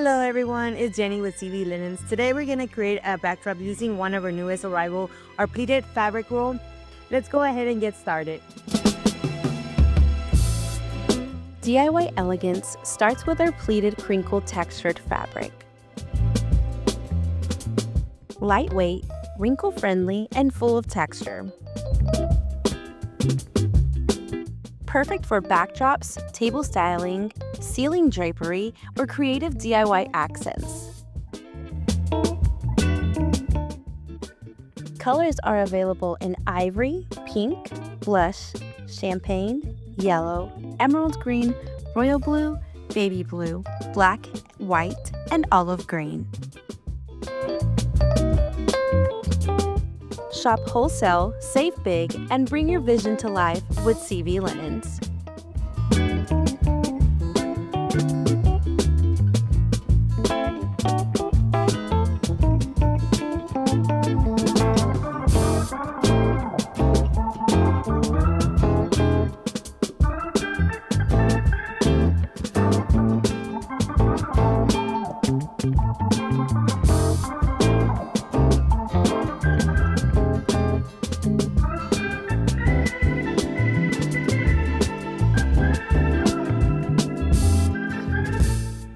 Hello everyone, it's Jenny with CV Linens. Today we're going to create a backdrop using one of our newest arrival, our pleated fabric roll. Let's go ahead and get started. DIY elegance starts with our pleated crinkled textured fabric. Lightweight, wrinkle-friendly, and full of texture. Perfect for backdrops, table styling, ceiling drapery, or creative DIY accents. Colors are available in ivory, pink, blush, champagne, yellow, emerald green, royal blue, baby blue, black, white, and olive green. Shop wholesale, save big, and bring your vision to life with CV Linens.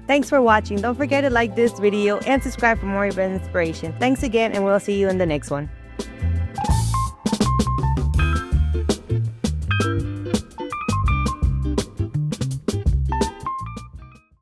Thanks for watching. Don't forget to like this video and subscribe for more event inspiration. Thanks again, and we'll see you in the next one.